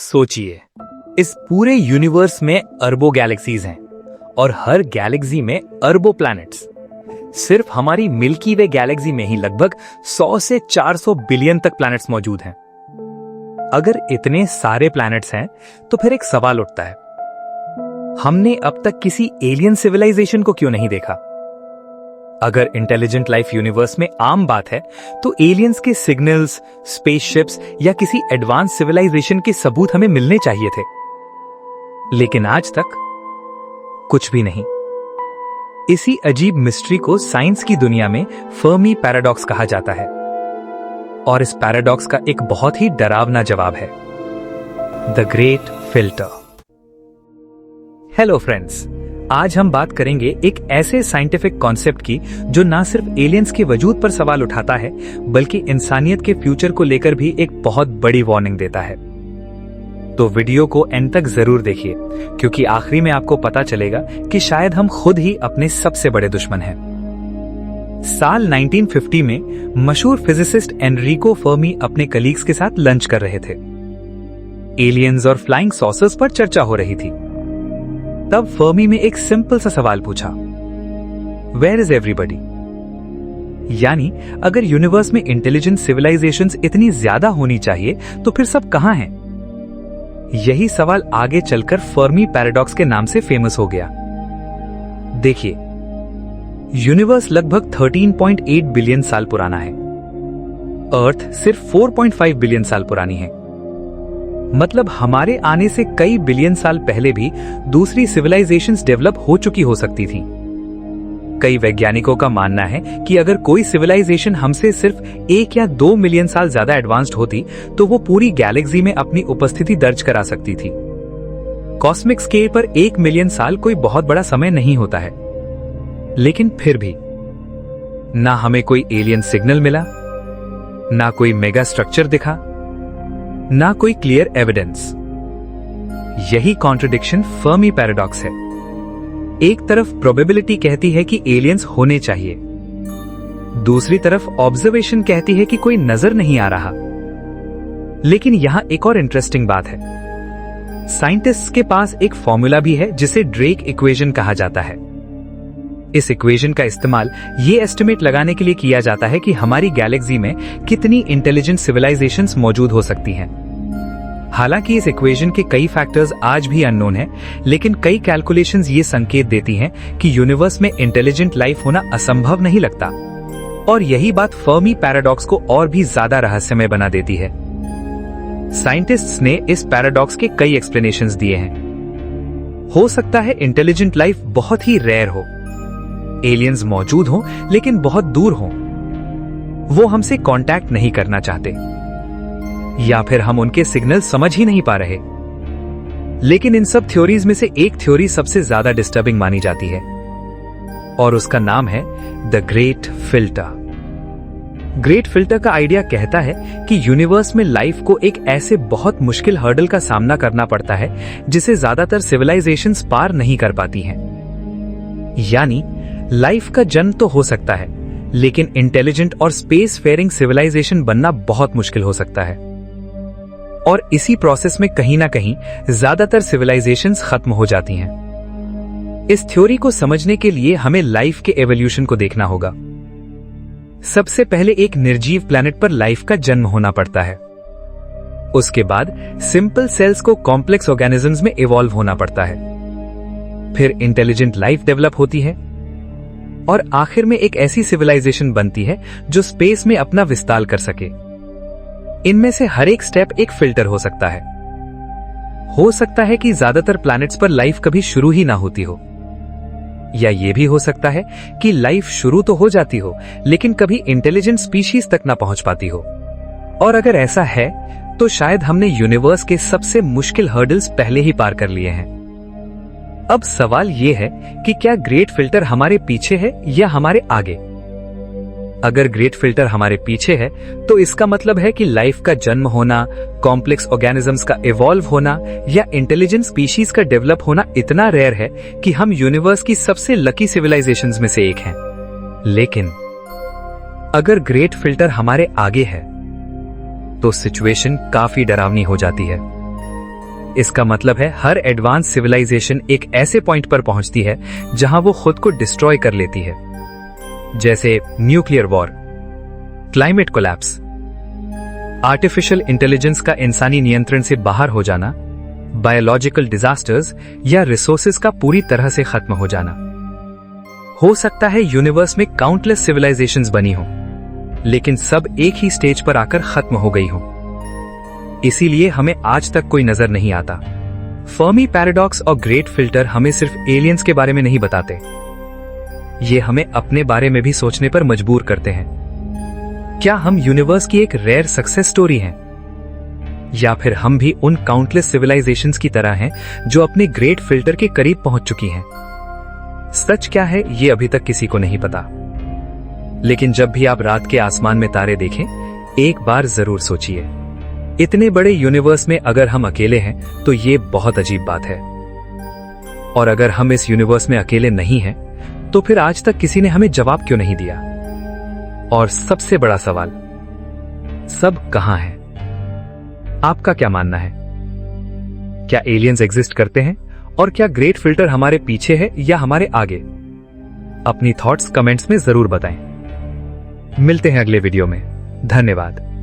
सोचिए, इस पूरे यूनिवर्स में अरबों गैलेक्सीज हैं और हर गैलेक्सी में अरबों प्लैनेट्स। सिर्फ हमारी मिल्की वे गैलेक्सी में ही लगभग 100 से 400 बिलियन तक प्लैनेट्स मौजूद हैं। अगर इतने सारे प्लैनेट्स हैं तो फिर एक सवाल उठता है, हमने अब तक किसी एलियन सिविलाइजेशन को क्यों नहीं देखा? अगर इंटेलिजेंट लाइफ यूनिवर्स में आम बात है तो एलियंस के सिग्नल्स, स्पेसशिप्स या किसी एडवांस सिविलाइजेशन के सबूत हमें मिलने चाहिए थे, लेकिन आज तक कुछ भी नहीं। इसी अजीब मिस्ट्री को साइंस की दुनिया में फर्मी पैराडॉक्स कहा जाता है और इस पैराडॉक्स का एक बहुत ही डरावना जवाब है, the great filter. Hello friends, आज हम बात करेंगे एक ऐसे साइंटिफिक कॉन्सेप्ट की जो ना सिर्फ एलियंस के वजूद पर सवाल उठाता है बल्कि इंसानियत के फ्यूचर को लेकर भी एक बहुत बड़ी वार्निंग देता है। तो वीडियो को एंड तक जरूर देखिए, क्योंकि आखिरी में आपको पता चलेगा कि शायद हम खुद ही अपने सबसे बड़े दुश्मन हैं। साल 1950 में मशहूर फिजिसिस्ट एनरिको फर्मी अपने कलीग्स के साथ लंच कर रहे थे। एलियंस और फ्लाइंग सॉसर्स पर चर्चा हो रही थी। तब फर्मी में एक सिंपल सा सवाल पूछा, वेयर इज एवरीबडी? यानी अगर यूनिवर्स में इंटेलिजेंट सिविलाइजेशंस इतनी ज्यादा होनी चाहिए तो फिर सब कहां हैं? यही सवाल आगे चलकर फर्मी पैराडॉक्स के नाम से फेमस हो गया। देखिए, यूनिवर्स लगभग 13.8 बिलियन साल पुराना है। अर्थ सिर्फ 4.5 बिलियन साल पुरानी है। मतलब हमारे आने से कई बिलियन साल पहले भी दूसरी सिविलाइजेशंस डेवलप हो चुकी हो सकती थीं। कई वैज्ञानिकों का मानना है कि अगर कोई सिविलाइजेशन हमसे सिर्फ 1 या 2 मिलियन साल ज्यादा एडवांस्ड होती तो वो पूरी गैलेक्सी में अपनी उपस्थिति दर्ज करा सकती थी। कॉस्मिक स्केल पर 1 मिलियन साल कोई बहुत बड़ा समय नहीं होता है, लेकिन फिर भी ना हमें कोई एलियन सिग्नल मिला, ना कोई मेगा स्ट्रक्चर दिखा, ना कोई क्लियर एविडेंस। यही कॉन्ट्रडिक्शन फर्मी पैराडॉक्स है। एक तरफ प्रोबेबिलिटी कहती है कि एलियंस होने चाहिए, दूसरी तरफ ऑब्जर्वेशन कहती है कि कोई नजर नहीं आ रहा। लेकिन यहां एक और इंटरेस्टिंग बात है। साइंटिस्ट्स के पास एक फॉर्मूला भी है जिसे ड्रेक इक्वेशन कहा जाता है। इस इक्वेशन का इस्तेमाल ये एस्टिमेट लगाने के लिए किया जाता है कि हमारी गैलेक्सी में कितनी इंटेलिजेंट सिविलाइजेशंस मौजूद हो सकती हैं। हालांकि इस इक्वेशन के कई फैक्टर्स आज भी अननोन हैं, लेकिन कई कैलकुलेशंस ये संकेत देती हैं कि यूनिवर्स में इंटेलिजेंट लाइफ होना असंभव नहीं लगता। और यही बात फर्मी पैराडॉक्स को और भी ज्यादा रहस्यमय बना देती है। साइंटिस्ट्स ने इस पैराडॉक्स के कई एक्सप्लेनेशंस दिए हैं। हो सकता है इंटेलिजेंट लाइफ बहुत ही रेयर हो, एलियंस मौजूद हों लेकिन बहुत दूर हों, वो हमसे कांटेक्ट नहीं करना चाहते, या फिर हम उनके सिग्नल समझ ही नहीं पा रहे। लेकिन इन सब थ्योरीज में से एक थ्योरी सबसे ज्यादा डिस्टर्बिंग मानी जाती है और उसका नाम है the great filter. Great filter का आइडिया कहता है कि यूनिवर्स में लाइफ को एक ऐसे बहुत मुश्किल हर्डल का सामना करना पड़ता है जिसे ज्यादातर सिविलाइजेशंस पार नहीं कर पाती हैं। यानी लाइफ का जन्म तो हो सकता है, लेकिन इंटेलिजेंट और स्पेस फेयरिंग सिविलाइजेशन बनना बहुत मुश्किल हो सकता है। और इसी प्रोसेस में कहीं ना कहीं ज्यादातर सिविलाइजेशंस खत्म हो जाती हैं। इस थ्योरी को समझने के लिए हमें लाइफ के एवोल्यूशन को देखना होगा। सबसे पहले एक निर्जीव प्लैनेट पर लाइफ का जन्म होना पड़ता है। उसके बाद सिंपल सेल्स को कॉम्प्लेक्स ऑर्गेनिजम्स में इवॉल्व होना पड़ता है। फिर इंटेलिजेंट लाइफ डेवलप होती है और आखिर में एक ऐसी सिविलाइजेशन बनती है जो स्पेस में अपना विस्तार कर सके। इनमें से हर एक स्टेप एक फिल्टर हो सकता है। हो सकता है कि ज्यादातर प्लैनेट्स पर लाइफ कभी शुरू ही ना होती हो, या यह भी हो सकता है कि लाइफ शुरू तो हो जाती हो लेकिन कभी इंटेलिजेंट स्पीशीज तक ना पहुंच पाती हो। और अगर ऐसा है तो शायद हमने यूनिवर्स के सबसे मुश्किल हर्डल्स पहले ही पार कर लिए हैं। अब सवाल यह है कि क्या ग्रेट फिल्टर हमारे पीछे है या हमारे आगे? अगर ग्रेट फिल्टर हमारे पीछे है तो इसका मतलब है कि लाइफ का जन्म होना, कॉम्प्लेक्स ऑर्गेनिजम्स का इवॉल्व होना या इंटेलिजेंट स्पीशीज का डेवलप होना इतना रेयर है कि हम यूनिवर्स की सबसे लकी सिविलाइजेशंस में से एक हैं। लेकिन अगर ग्रेट फिल्टर हमारे आगे है तो सिचुएशन काफी डरावनी हो जाती है। इसका मतलब है हर एडवांस सिविलाइजेशन एक ऐसे पॉइंट पर पहुंचती है जहां वो खुद को डिस्ट्रॉय कर लेती है, जैसे nuclear war, climate collapse, artificial intelligence का इंसानी नियंत्रण से बाहर हो जाना, बायोलॉजिकल डिजास्टर्स या रिसोर्सेज का पूरी तरह से खत्म हो जाना। हो सकता है यूनिवर्स में काउंटलेस सिविलाइजेशंस बनी हो, लेकिन सब एक ही स्टेज पर आकर खत्म हो गई हो। इसीलिए हमें आज तक कोई नजर नहीं आता। फर्मी पैराडॉक्स और ग्रेट फिल्टर हमें सिर्फ एलियंस के बारे में नहीं बताते, ये हमें अपने बारे में भी सोचने पर मजबूर करते हैं। क्या हम यूनिवर्स की एक रेयर सक्सेस स्टोरी हैं? या फिर हम भी उन काउंटलेस सिविलाइजेशंस की तरह हैं जो अपने ग्रेट फिल्टर के करीब पहुंच चुकी हैं? सच क्या है ये अभी तक किसी को नहीं पता, लेकिन जब भी आप रात के आसमान में तारे देखें, एक बार जरूर सोचिए, इतने बड़े यूनिवर्स में अगर हम अकेले हैं तो ये बहुत अजीब बात है। और अगर हम इस यूनिवर्स में अकेले नहीं हैं, तो फिर आज तक किसी ने हमें जवाब क्यों नहीं दिया? और सबसे बड़ा सवाल, सब कहां है? आपका क्या मानना है? क्या एलियंस एग्जिस्ट करते हैं? और क्या ग्रेट फिल्टर हमारे पीछे है या हमारे आगे? अपनी थॉट्स कमेंट्स में जरूर बताएं। मिलते हैं अगले वीडियो में। धन्यवाद।